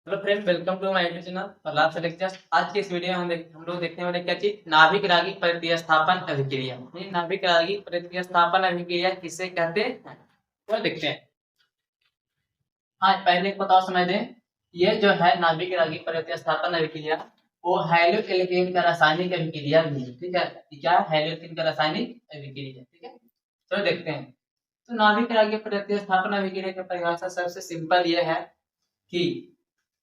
Hello friend, welcome to my YouTube channel Prahlad lecture. आज की इस वीडियो में हम लोग देखने वाले क्या चीज, नाभिक रागी प्रतिस्थापन अभिक्रिया। ये नाभिक रागी प्रतिस्थापन अभिक्रिया किसे कहते हैं वो देखते हैं। हाँ, पहले एक बताओ समझ लें। ये जो है नाभिक रागी प्रतिस्थापन अभिक्रिया, वो हैलो एल्केन का रासायनिक अभिक्रिया भी है। ठीक है, ये क्या है? हैलो एल्केन का रासायनिक अभिक्रिया। ठीक है, तो देखते हैं। तो नाभिक रागी प्रतिस्थापन अभिक्रिया की परिभाषा सबसे सिंपल ये है कि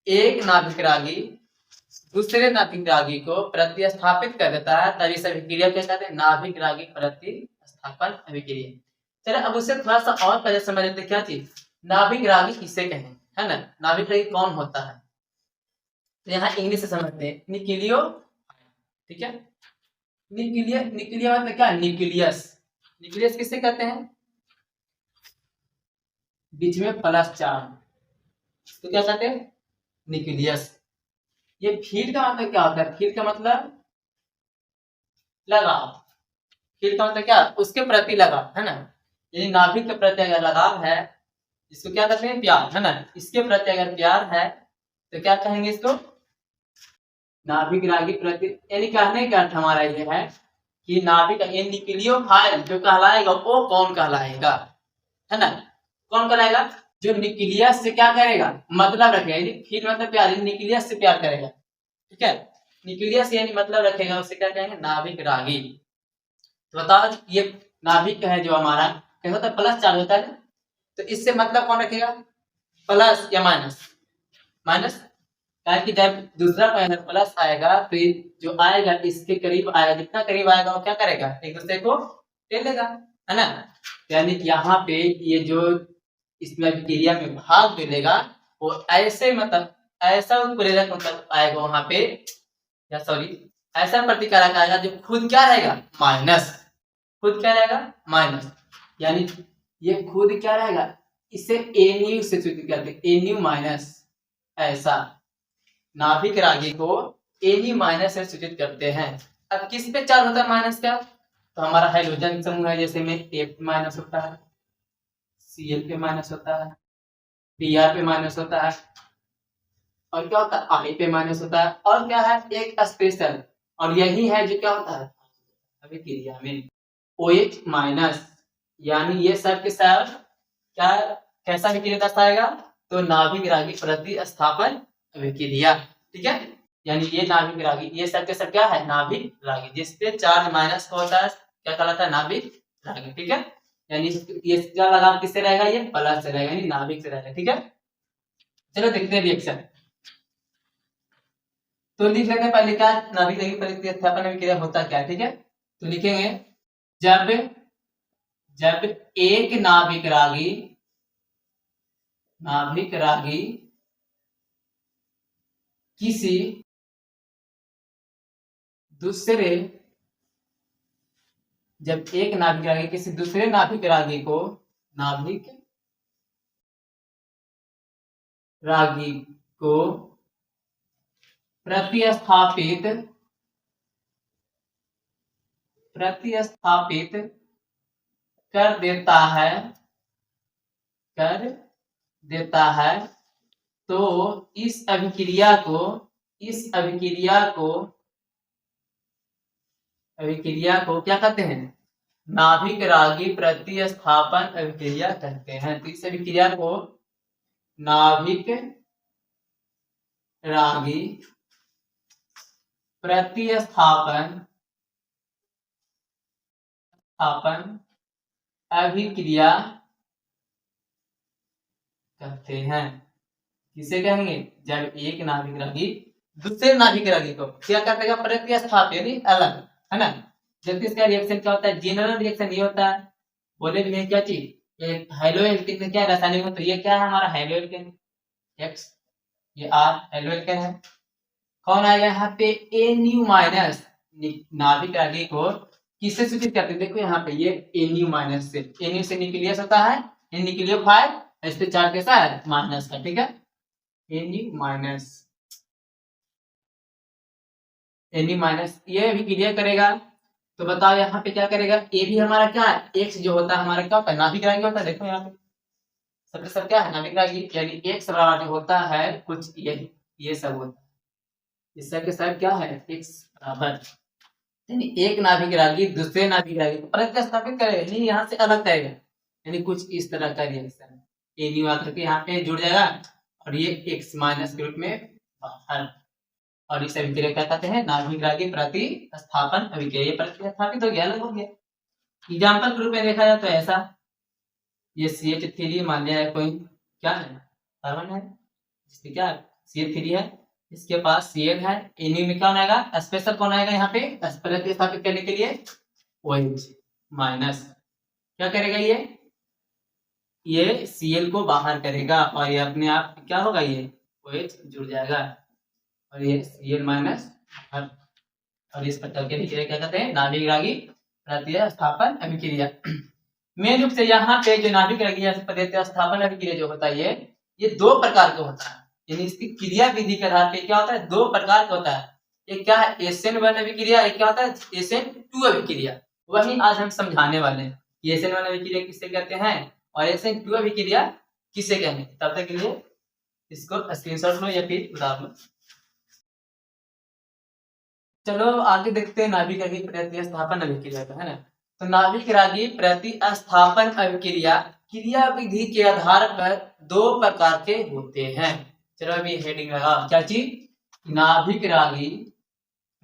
एक नाभिक रागी दूसरे नाभिक रागी को प्रतिस्थापित कर देता है, तभी इस अभिक्रिया क्या कहते हैं? नाभिक रागी प्रतिस्थापन अभिक्रिया। चलो अब उससे थोड़ा सा और पहले समझ लेते क्या चीज, नाभिक रागी किसे कहें, है ना? नाभिक रागी कौन होता है? तो यहाँ इंग्लिश से समझते हैं, निक्लियो। ठीक है, निक्लिया निक्लिया मतलब क्या? न्यूक्लियस। न्यूक्लियस किसे कहते हैं? बीच में प्लस चार्ज, तो क्या कहते हैं? न्यूक्लियस। ये फील्ड का मतलब क्या होता है? फील्ड का मतलब लगाव। फील्ड का मतलब क्या? उसके प्रति लगाव, है ना? यदि नाभिक के प्रति अगर लगाव है, इसको क्या कहते हैं? प्यार, है ना? इसके प्रति अगर प्यार है तो क्या कहेंगे इसको? नाभिक रागी प्रति। यानी कहने का अर्थ हमारा ये है कि नाभिक न्यूक्लियोफाइल जो कहलाएगा वो कौन कहलाएगा, है ना? कौन कहलाएगा? जो न्यूक्लियस से क्या करेगा? मतलब रखेगा। यदि फील्ड मतलब प्यार, न्यूक्लियस से प्यार करेगा। ठीक है, न्यूक्लियस यानी मतलब रखेगा, उसे क्या कहेंगे? नाभिक रागी। तो बताओ, ये नाभिक है जो हमारा क्या होता है? प्लस चार्ज होता है ना? तो इससे मतलब कौन रखेगा? प्लस या माइनस? माइनस। कि जब दूसरा कोई अगर प्लस आएगा तो ये जो आएगा इसके करीब आएगा, जितना करीब आएगा वो क्या करेगा? एक दूसरे को टेन लेगा, है ना? यानी कि यहाँ पे ये जो इसमें अभिक्रिया में भाग मिलेगा वो ऐसे मतलब ऐसा उत्प्रेरक मतलब आएगा वहां पे, या सॉरी ऐसा प्रतिकारक आएगा जो खुद क्या रहेगा? माइनस। खुद क्या रहेगा? माइनस। यानी ये खुद क्या रहेगा? इसे एन्यू से सूचित करते हैं, एन्यू माइनस। ऐसा नाभिक रागी को एन्यू माइनस से सूचित करते हैं। अब किस पे चार्ज होता है माइनस का? तो हमारा हाइड्रोजन समूह है, जैसे में F माइनस होता है, Cl पे माइनस होता है, Br पे माइनस होता है, और क्या होता है? I पे माइनस होता है, और क्या है? एक स्पेशल, और यही है जो क्या होता है अभिक्रिया में OH माइनस। यानी ये सब के सब क्या कैसा अभिक्रिया दर्शाएगा? तो नाभिक रागी प्रतिस्थापन अभिक्रिया। ठीक है, यानी ये नाभिक रागी, ये सब के सब क्या है? नाभिक रागी। जिसपे चार्ज माइनस होता है क्या कहलाता है? नाभिक रागी। ठीक है, यानी ये क्या लगाव किससे रहेगा? ये प्लस से रहेगा, यानी नाभिक से रहेगा। ठीक है, चलो देखते हैं रिएक्शन। तो लिख लेते हैं पहले क्या नाभिक रागी प्रतिस्थापन अभिक्रिया होता क्या है। ठीक है, तो लिखेंगे जब जब एक नाभिक रागी किसी दूसरे जब एक नाभिक रागी किसी दूसरे नाभिक रागी को नाभिक रागी को प्रतिस्थापित कर देता है तो इस अभिक्रिया को क्या कहते हैं? नाभिक रागी प्रतिस्थापन अभिक्रिया कहते हैं। तो इस अभिक्रिया को नाभिक रागी प्रतिस्थापन अभिक्रिया कहते हैं। किसे कहेंगे? जब एक नाभिक रागी दूसरे नाभिक रागी को क्या करते हैं? प्रतिस्थापित यानी अलग, है ना? जबकि इसका रिएक्शन क्या होता है? जनरल रिएक्शन ये होता है। बोले भी नहीं क्या चीज, ये हाइलो एल्केन का क्या रासायनिक होता है? ये क्या है हमारा? हाइलो एल्केन X, ये R हाइलो एल्केन है। कौन आएगा यहाँ पे? Au minus. नाभिक रागी को किससे सूचित करते हैं? देखो यहाँ पे ये Au माइनस से, Au से न्यूक्लियस होता है, ये न्यूक्लियोफाइल, इस पे चार्ज कैसा है? माइनस का। ठीक है, Au माइनस ये भी क्लियर करेगा। तो बताओ यहाँ पे क्या करेगा? ए भी हमारा क्या है? एक्स जो होता है हमारा क्या होता है? नाभिक रागी होता है। देखो यहाँ पे सबके सब क्या है नाभिक रागी, यानी एक सवाल जो होता है कुछ ये सब होता है, इस सब के सब क्या है x बराबर, यानी एक नाभिक रागी दूसरे नाभिक रागी को प्रतिस्थापित करेगा, यानी यहाँ से अलग करेगा, यानी कुछ इस तरह का रिएक्शन, ये न्यू आकर के यहाँ पे जुड़ जाएगा और ये x माइनस के रूप में बाहर, और इस अभिक्रिया क्या कहते हैं नाभिक रागी प्रतिस्थापन अभिक्रिया, ये प्रतिस्थापित हो गया, अलग हो गया। एग्जाम्पल के रूप में देखा जाए तो ऐसा, ये CH3 मान लिया है कोई, क्या है कार्बन है, जिसमें क्या CH3 है, इसके पास Cl है, Ni में क्या आएगा स्पेशल कौन आएगा यहाँ पे प्रतिस्थापित करने के लिए OH माइनस, क्या करेगा ये Cl को बाहर करेगा और ये अपने आप क्या होगा ये OH जुड़ जाएगा और ये Cl माइनस, और इस प्रकार के अभिक्रिया क्या कहते हैं नाभिक रागी प्रतिस्थापन अभिक्रिया। मेन रूप से यहाँ पे जो नाभिक रागी प्रतिस्थापन अभिक्रिया जो होता है ये दो प्रकार का होता है, यानी इसकी क्रिया विधि के आधार पे क्या होता है दो प्रकार का होता है, एक क्या है SN1 अभिक्रिया, एक क्या होता है SN2 अभिक्रिया, वही आज हम समझाने वाले हैं कि SN1 अभिक्रिया किसे कहते हैं और SN2 अभिक्रिया किसे कहते हैं। तब तक के लिए इसको स्क्रीनशॉट लो या फिर उतार लो। चलो आगे देखते हैं नाभिक रागी प्रतिस्थापन अभिक्रिया का, है ना। तो नाभिक रागी प्रतिस्थापन अभिक्रिया क्रिया विधि के आधार पर दो प्रकार के होते हैं। चलो अभी हेडिंग लगा, क्या चीज नाभिक रागी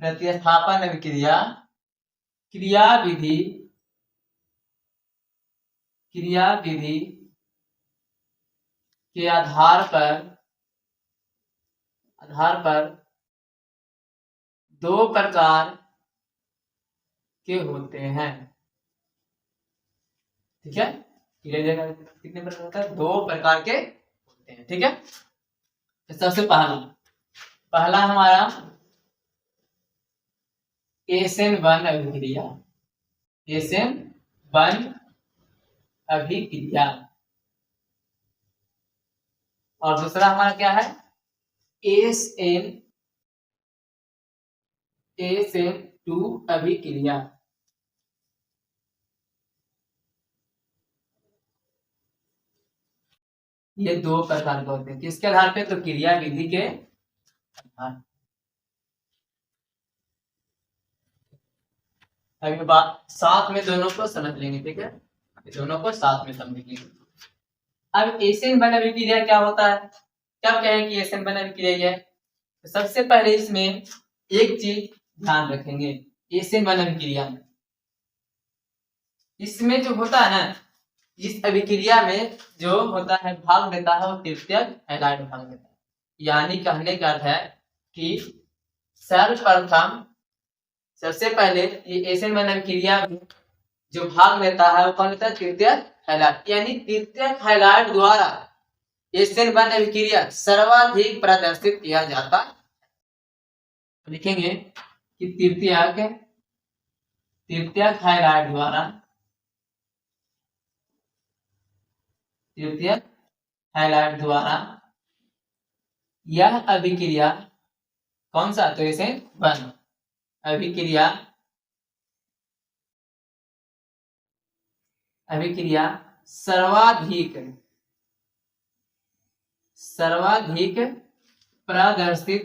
प्रतिस्थापन अभिक्रिया क्रिया विधि के आधार पर दो प्रकार के होते हैं, ठीक है। कितने प्रकार होता है दो प्रकार के होते हैं, ठीक है। तो सबसे पहला हमारा SN1 अभिक्रिया, SN1 अभिक्रिया, और दूसरा हमारा क्या है SN2 अभिक्रिया। ये दो प्रकार के होते हैं, किसके आधार पे तो क्रिया विधि के आधार। अभी बात साथ में दोनों को समझ लेंगे, ठीक है, दोनों को साथ में समझेंगे। अब SN1 अभिक्रिया क्या होता है, क्या कहें कि SN1 अभिक्रिया है, तो सबसे पहले इसमें एक चीज ध्यान रखेंगे, SN1 अभिक्रिया में इसमें जो होता है ना, इस अभिक्रिया में जो होता है भाग देता है वो तृतीयक हैलाइड भाग देता है, यानी कहने का अर्थ है कि सर्वप्रथम सबसे पहले ये SN1 अभिक्रिया में जो भाग लेता है वो कौन लेता है तृतीयक हैलाइड, यानी तृतीयक हैलाइड द्वारा SN1 अभिक्रिया सर्वाधिक प्रदर्शित किया जाता है। लिखेंगे कि तृतीयक हैलाइड द्वारा यह अभिक्रिया कौन सा, तो SN1 अभिक्रिया सर्वाधिक प्रदर्शित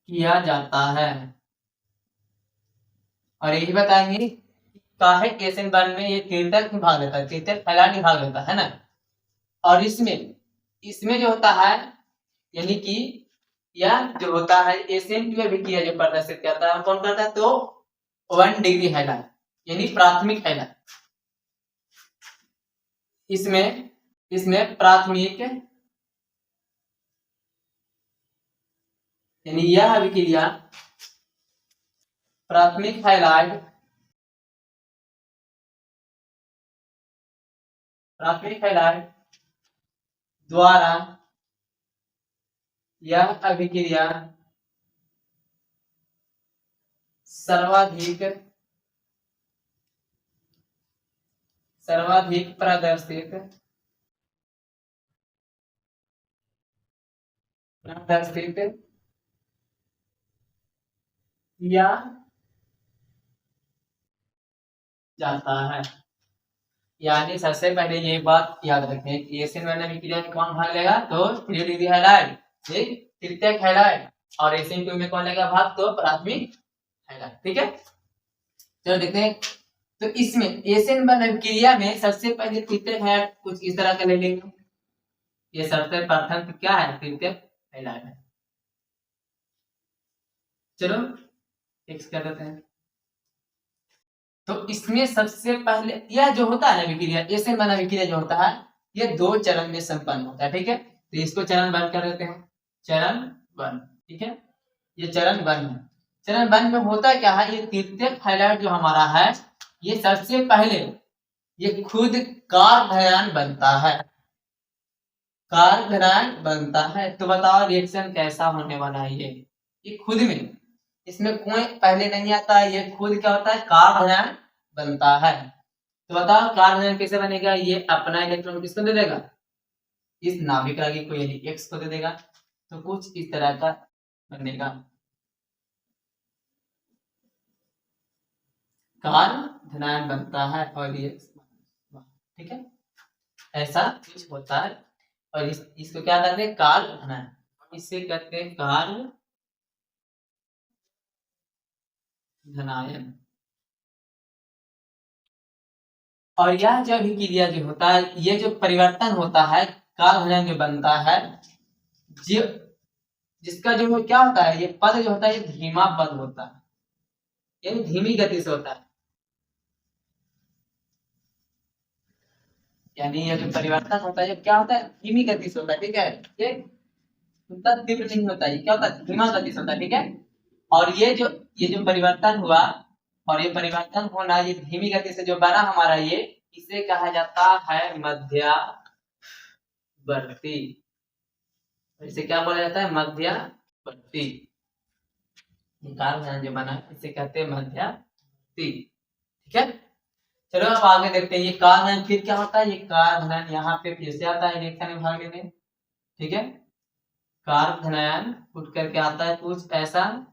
किया जाता है। और यही बताएंगे काहे SN1 में ये तृतीयक भाग लेता है, तृतीयक हैलाइड भाग लेता है ना, और इसमें जो होता है यानी कि यह जो होता है SN2 अभिक्रिया जो प्रदर्शित करता है कौन करता है, तो 1 डिग्री हैलाइड यानी प्राथमिक हैलाइड, इसमें प्राथमिक यानी यह अभिक्रिया प्राथमिक हैलाइड द्वारा यह अभिक्रिया सर्वाधिक प्रदर्शित किया जाता है। यानी सबसे पहले ये बात याद रखें कि एसिड बनने में क्रिया में कौन भाग लेगा, तो 3 डिग्री हैलाइड, तृतीयक हैलाइड, और SN2 में कौन लेगा भाग, तो प्राथमिक हैलाइड। ठीक है, चलो देखते हैं। तो इसमें एसिड बनने क्रिया में सबसे पहले तृतीयक हैलाइड कुछ इस तरह का ले लेंगे। ये सबसे प्रथम क्या है, तृतीयक हैलाइड है। चलो एक्स कर देते हैं। तो इसमें सबसे पहले यह जो होता है ना विक्रिया, एसिड बना विक्रिया जो होता है, ये 2 चरण में संपन्न होता है। ठीक है, तो इसको चरण 1 कर देते हैं, चरण 1। ठीक है, ये चरण 1 है। चरण 1 में होता क्या है, ये तृतीयक हैलाइड जो हमारा है, ये सबसे पहले ये खुद कार्बोनायन बनता है, कार्बोनायन बनता है। तो बताओ रिएक्शन कैसा होने वाला है। ये खुद में, इसमें कोई पहले नहीं आता है, ये खुद क्या होता है, कार्बोनायन बनता है। तो बताओ कार्बोनायन कैसे बनेगा, ये अपना इलेक्ट्रॉन किसको दे देगा, इस नाभिक रागी को, यानी एक्स को दे देगा। तो कुछ इस तरह का बनेगा, कार्बोनायन बनता है और ये, ठीक है, ऐसा कुछ होता है। और इसको क्या कहते हैं, कार्बोनायन, इसे कहते हैं कार्बोनायन। और यह जो अभिक्रिया जो होता है, ये जो परिवर्तन होता है, कार्बोनायन जो बनता है, जो जिसका जो क्या होता है, ये पद जो होता है, ये धीमा पद होता है, यानी धीमी गति से होता है। यानी ये जो परिवर्तन होता है, ये क्या होता है, धीमी गति से होता है। ठीक है, ये उतना तीव्र नहीं होता है, क्या होता है, धीमा गति से होता है। ठीक है, और ये जो परिवर्तन हुआ, और ये परिवर्तन होना, ये धीमी गति से जो बना हमारा, ये इसे कहा जाता है मध्यवर्ती। इसे क्या बोला जाता है, मध्यवर्ती। कार्बोनायन जो बना इसे कहते हैं मध्यवर्ती। ठीक है, चलो अब आगे देखते हैं। ये कार्बोनायन फिर क्या होता है, ये कार्बोनायन यहाँ पे फिर से आता है रिएक्शन में भाग लेने। ठीक है, कार्बोनायन उठ करके आता है कुछ ऐसा,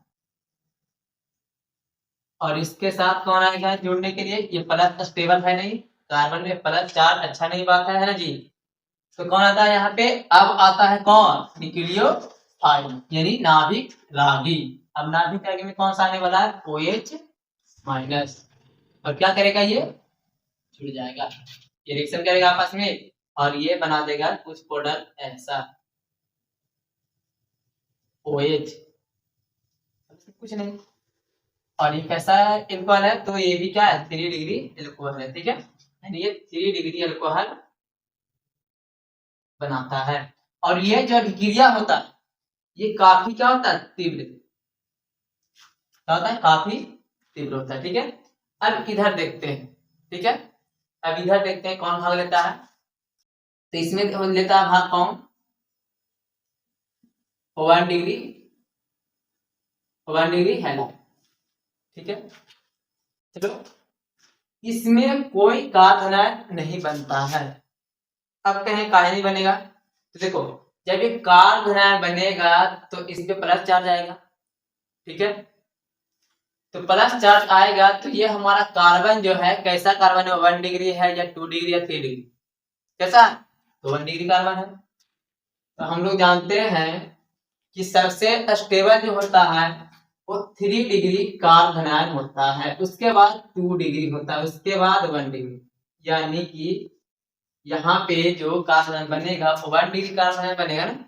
और इसके साथ कौन आएगा जुड़ने के लिए, ये प्लस स्टेबल है नहीं, कार्बन में प्लस चार्ज अच्छा नहीं बात है ना जी। तो कौन आता है यहाँ पे, अब आता है कौन, न्यूक्लियोफाइल, यानी नाभिक रागी। अब नाभिक रागी में कौन सा आने वाला है, OH माइनस, और क्या करेगा, ये जुड़ जाएगा, ये रिएक्शन करेगा आपस में, और ये बना देगा कुछ प्रोडक्ट ऐसा, OH, कुछ नहीं। और ये कैसा एल्कोहल है, तो ये भी क्या है, 3 डिग्री एल्कोहल है। ठीक है, यानी ये 3 डिग्री एल्कोहल बनाता है। और ये जो अभिक्रिया होता है, ये काफी क्या होता है, तीव्र, क्या होता है, काफी तीव्र होता है। ठीक है, अब इधर देखते हैं। ठीक है, अब इधर देखते हैं कौन भाग लेता है। तो इसमें लेता है भाग कौन, 1 डिग्री हैलाइड। ठीक है, चलो इसमें कोई कार्बोनायन नहीं बनता है। अब कहें काहे नहीं बनेगा, तो देखो जब ये कार्बोनायन बनेगा तो इस पे प्लस चार्ज आएगा। ठीक है, तो प्लस चार्ज आएगा तो ये हमारा कार्बन जो है, कैसा कार्बन है, 1 डिग्री है या 2 डिग्री या 3 डिग्री, कैसा, तो 1 डिग्री कार्बन है। तो हम लोग जानते हैं कि सबसे स्टेबल जो होता है वो 3 डिग्री कार्बोनायन होता है, उसके बाद 2 डिग्री होता है, उसके बाद 1 डिग्री। यानी कि यहाँ पे जो कार्बोनायन बनेगा वो 1 डिग्री कार्बोनायन बनेगा ना,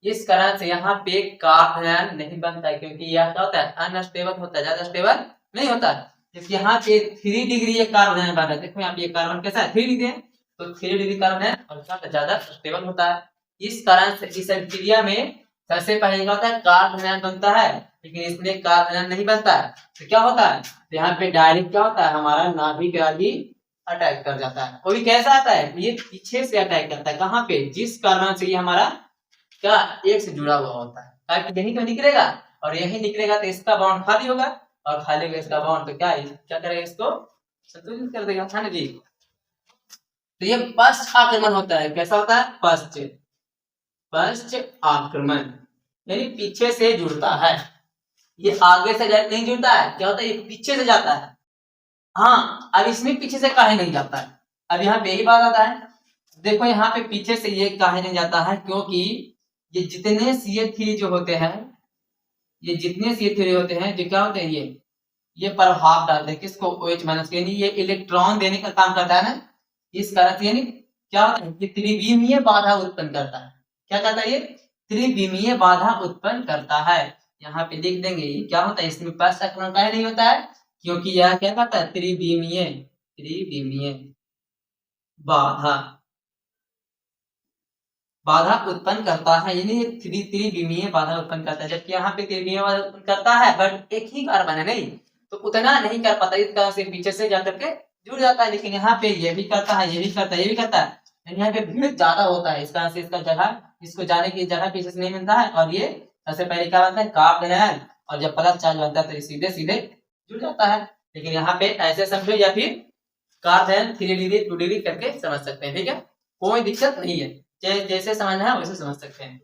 इस कारण से यहाँ पे कार्बोनायन नहीं बनता है, क्योंकि यह क्या होता है, अनस्टेबल होता है, ज्यादा स्टेबल नहीं होता है। जबकि यहाँ पे 3 डिग्री ये कार्बोनायन बन रहा है, देखो यहाँ पे कार्बन कैसा है, 3 डिग्री है, तो 3 डिग्री कार्बोनायन और ज्यादा स्टेबल होता है। इस कारण से इस क्रिया में सबसे पहले क्या होता है, कार्बोनायन बनता है, लेकिन इसमें कार्बोनायन नहीं बनता है। तो क्या होता है, यहाँ पे डायरेक्ट क्या होता है, हमारा नाभिक रागी अटैक कर जाता है। वो भी कैसा आता है, ये पीछे से अटैक करता है, कहाँ पे, जिस कार्बन से ये हमारा क्या एक से जुड़ा हुआ होता है, ताकि यही तो निकलेगा, और यही निकलेगा तो इसका बॉन्ड खाली होगा, और खाली होगा इसका बॉन्ड, तो क्या करेगा, इसको संतुलित कर देगा, है ना जी। तो ये पश्च आक्रमण होता है, कैसा होता है, पश्च आक्रमण, यानी पीछे से जुड़ता है। ये आगे से नहीं जुड़ता है, क्या होता है, ये पीछे से जाता है, हाँ, अब इसमें पीछे से काहे नहीं जाता है, अब यहाँ पे यही बात आता है। देखो यहाँ पे पीछे से ये काहे नहीं जाता है, क्योंकि ये जितने CH3 जो होते हैं, ये जितने CH3 होते हैं, जो क्या होते हैं, ये प्रभाव डालते हैं किसको, OH माइनस के, यानी ये इलेक्ट्रॉन देने का काम करता है ना, इस कारण से यानी क्या होता है, ये त्रिविमीय बाधा उत्पन्न करता है। क्या करता है, ये त्रिविमीय बाधा उत्पन्न करता है। यहाँ पे लिख देंगे ये क्या होता है, इसमें फर्स्ट आक्रमण काहे नहीं होता है, क्योंकि यह क्या करता है, त्रिविमीय बाधा उत्पन्न करता है, यानी त्रिविमीय बाधा उत्पन्न करता है। जबकि यहाँ पे त्रिविमीय बाधा उत्पन्न करता है, बट एक ही कार्बन है, नहीं तो उतना नहीं कर पाता, इस कारण से पीछे से जाकर के जुड़ जाता है। लेकिन यहाँ पे ये भी करता है, ये भी करता है, ये भी करता है, यहाँ पे भीड़ ज्यादा होता है, इस कारण से इसका जगह, इसको जाने की जगह पीछे से नहीं मिलता है, और ये सबसे पहले क्या बनता है, कार्बन है, और जब प्लस चार्ज बनता है तो सीधे सीधे जुड़ जाता है। लेकिन यहाँ पे ऐसे समझो, या फिर कार्बन 3 डिग्री 2 डिग्री करके समझ सकते हैं, ठीक है, कोई दिक्कत नहीं है, जैसे समझना है वैसे समझ सकते हैं।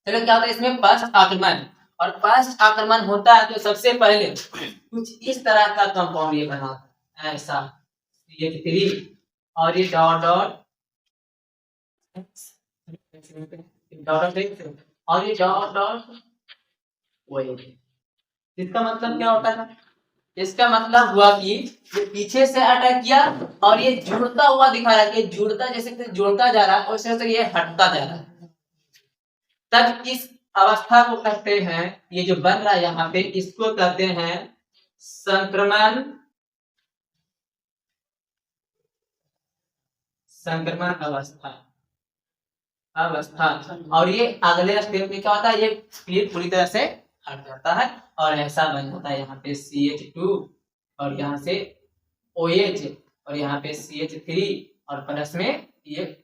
चलो क्या होता है इसमें, फर्स्ट आक्रमण, और फर्स्ट आक्रमण होता है तो सबसे पहले कुछ इस तरह का कंपाउंड ये बनाता है, ऐसा CH3 और ये डॉट डॉट और ये डॉट डॉट OH। इसका मतलब क्या होता है, इसका मतलब हुआ कि ये पीछे से अटैक किया और ये जुड़ता हुआ दिखा रहा है, कि जुड़ता जैसे जुड़ता जा रहा है वैसे वैसे ये हटता जा रहा है। तब इस अवस्था को कहते हैं, ये जो बन रहा है यहाँ पे, इसको कहते हैं संक्रमण अवस्था। और ये अगले स्टेप में क्या होता है, ये फिर पूरी तरह से हट जाता है और ऐसा बन जाता है, यहाँ पे CH2 और यहाँ से OH और यहाँ पे CH3 और प्लस में ये,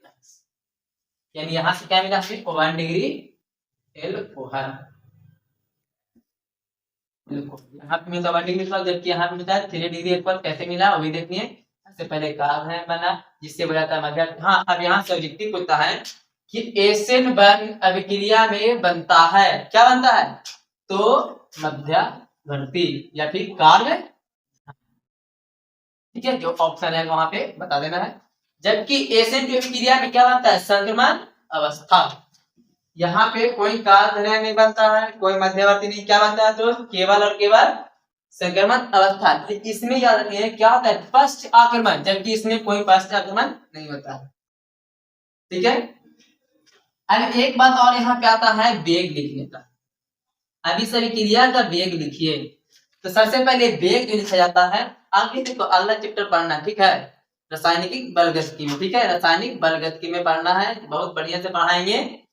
यानी यहाँ से क्या मिला हमें, 1 डिग्री एल्कोहल, यहाँ पे मिलता 1 डिग्री एल्कोहल, जबकि यहाँ पे मिलता है 3 डिग्री एल्कोहल। कैसे मिला वो भी देखिए, सबसे पहले कार्बन बना जिससे बना था मध्य। हाँ, अब यहाँ से ऑब्जेक्टिव पूछता है कि एसिड बन अभिक्रिया में बनता है, क्या बनता है, तो मध्यवर्ती या फिर कार्य, ठीक है, जो ऑप्शन है वहां पे बता देना है। जबकि एसिड की अभिक्रिया में क्या बनता है, संक्रमण अवस्था, यहाँ पे कोई कार्य नहीं बनता है, कोई मध्यवर्ती नहीं, क्या बनता है, तो केवल और केवल संक्रमण अवस्था। इसमें याद रखिए क्या होता है, फर्स्ट आक्रमण, जबकि इसमें कोई फर्स्ट आक्रमण नहीं होता है, ठीक है। अब एक बात और यहाँ पे आता है वेग लिखने का। अभी सभी क्रिया का वेग लिखिए, तो सबसे पहले वेग जो लिखा जाता है, आगे देखो अगला चैप्टर पढ़ना, ठीक है, रासायनिक बलगतिकी में, ठीक है, रासायनिक बलगतिकी में पढ़ना है, बहुत बढ़िया से पढ़ाएंगे।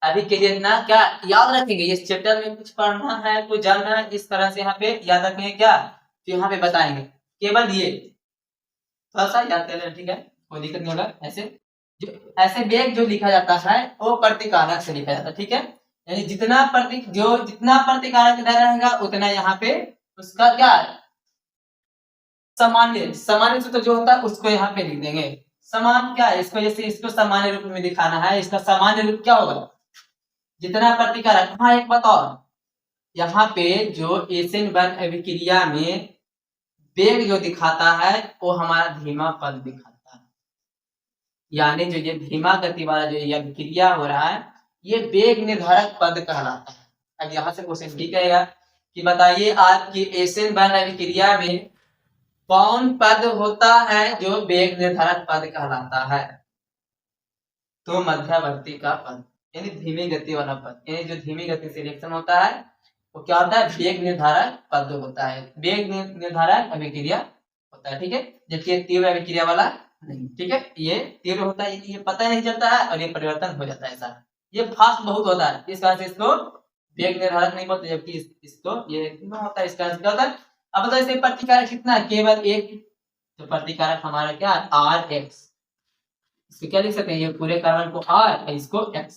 अभी के लिए इतना क्या याद रखेंगे, इस चैप्टर में कुछ पढ़ना है, कुछ जानना है, इस तरह से यहाँ पे याद रखेंगे क्या, तो यहाँ पे बताएंगे, केवल ये थोड़ा सा याद कर लेना, ठीक है, कोई दिक्कत नहीं होगा। ऐसे वेग जो लिखा जाता है वो प्रतिकारक से लिखा जाता है, ठीक है, यानी जितना प्रतिकारक इधर रहेगा उतना यहाँ पे उसका क्या सामान्य सूत्र जो होता है उसको यहाँ पे लिख देंगे। समान क्या है, इसको जैसे इसको सामान्य रूप में दिखाना है, इसका सामान्य रूप क्या होगा, जितना प्रतिकारक। हाँ, एक बात और, यहाँ पे जो एसिड बन अभिक्रिया में वेग जो दिखाता है वो हमारा धीमा पद दिखाता है, यानी जो ये धीमा गति वाला जो ये अभिक्रिया हो रहा है ये वेग निर्धारक पद कहलाता है। अब यहाँ से क्वेश्चन ठीक कहेगा कि बताइए आपकी एसिड बन अभिक्रिया में कौन पद होता है जो वेग निर्धारक पद कहलाता है, तो मध्यवर्ती का पद, यानी धीमी गति वाला पद, यानी जो धीमी गति से रिएक्शन होता है वो क्या होता है, वेग निर्धारक पद होता है, वेग निर्धारक अभिक्रिया होता है, ठीक है, जबकि तीव्र अभिक्रिया वाला नहीं, ठीक है, ये तीव्र होता है, ये पता नहीं चलता है और ये परिवर्तन हो जाता है, ऐसा ये फास्ट बहुत होता है, इस कारण से इसको वेग निर्धारक नहीं बोलते, जबकि इसको ये धीमा होता है, इस कारण से क्या होता है। अब बताओ इसमें प्रतिकारक कितना है, केवल एक, तो प्रतिकारक हमारा क्या है, Rx, इसको क्या लिख सकते हैं, ये पूरे कार्बन को R, इसको X,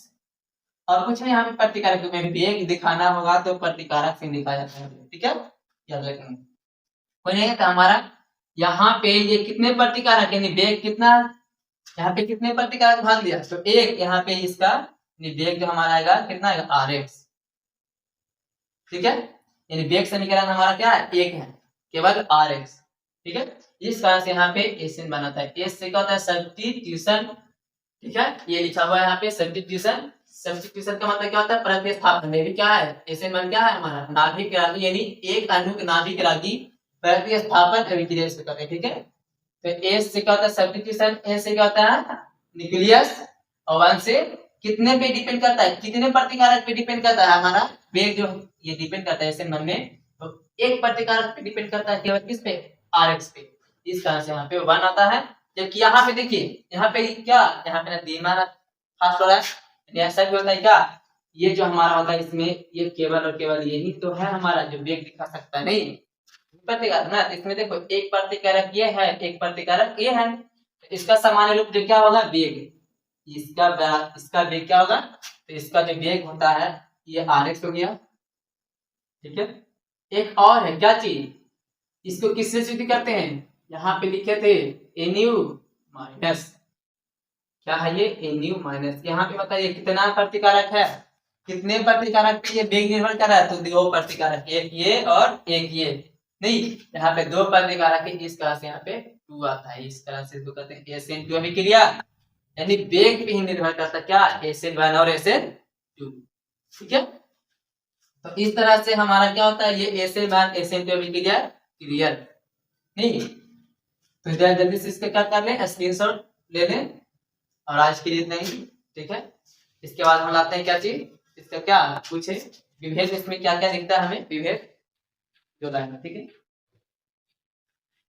और कुछ नहीं, हमें प्रतिकारक में वेग दिखाना होगा तो प्रतिकारक से लिखा जाता है, ठीक है, याद रखेंगे। कोई नहीं है तो हमारा यहाँ पे ये कितने प्रतिकारक, यानी वेग कितना, यहाँ पे कितने प्रतिकारक भाग दिया, तो एक, यहाँ पे इसका वेग जो हमारा आएगा कितना आएगा, Rx, ठीक है, यानी वेग समीकरण हमारा क्या है, एक है, केवल Rx, ठीक है। इस कारण से यहाँ पे एसएन बनाता है। एस से क्या होता है सब्स्टिट्यूशन, ठीक है, ये लिखा हुआ है यहाँ पे सब्स्टिट्यूशन। सब्स्टिट्यूशन का मतलब क्या होता है प्रतिस्थापन। में भी क्या है एसएन मान क्या है हमारा नाभिक रागी, यानी एक अणु के नाभिक रागी प्रतिस्थापन अभिक्रिया इसको कहते हैं, ठीक है। तो एस से क्या होता है सब्स्टिट्यूशन, एस से क्या होता है न्यूक्लियस, और वन से कितने पे डिपेंड करता है, कितने प्रतिकारक पे डिपेंड करता है हमारा वेग, जो ये डिपेंड करता है एसएन मान में, तो एक प्रतिकारक पे डिपेंड करता है केवल किस पे आरएक्स पे। इस कारण से यहाँ पे 1 आता है। जबकि यहाँ पे देखिए यहाँ पे क्या, यहाँ पे ना धीमा फास्ट हो रहा है, ऐसा भी होता है क्या, ये जो हमारा होता है इसमें ये केवल और केवल यही तो है हमारा जो वेग दिखा सकता है, नहीं प्रतिकारक ना। इसमें देखो एक प्रतिकारक ये है, एक प्रतिकारक ये है, इसका सामान्य रूप जो क्या होगा वेग, इसका वेग क्या होगा, तो इसका जो वेग होता है ये आरएक्स हो गया, ठीक है। एक और है क्या चीज, इसको किससे सिद्ध करते हैं, यहाँ पे लिखे थे एनयू माइनस, क्या है ये एनयू माइनस। यहाँ पे बताइए कितना प्रतिकारक है, कितने प्रतिकारक पे ये वेग निर्भर कर रहा है, तो दो प्रतिकारक, एक ये और एक ये, नहीं यहाँ पे दो प्रतिकारक है, इस तरह से यहाँ पे 2 आता है। इस तरह से इसको कहते हैं एसएन2 अभिक्रिया, यानी वेग पे ही निर्भर करता क्या एसएन1 और एसएन2, ठीक है। तो इस तरह से हमारा क्या होता है ये एसएन1 एसएन2 अभिक्रिया क्लियर, नहीं तो जल्दी से इसका क्या कर लें स्क्रीनशॉट ले लें, और आज के लिए इतना ही, ठीक है। इसके बाद हम लाते हैं क्या चीज, इसका क्या पूछे विभेद, इसमें क्या क्या दिखता है हमें विभेद जो लाएंगे, ठीक है।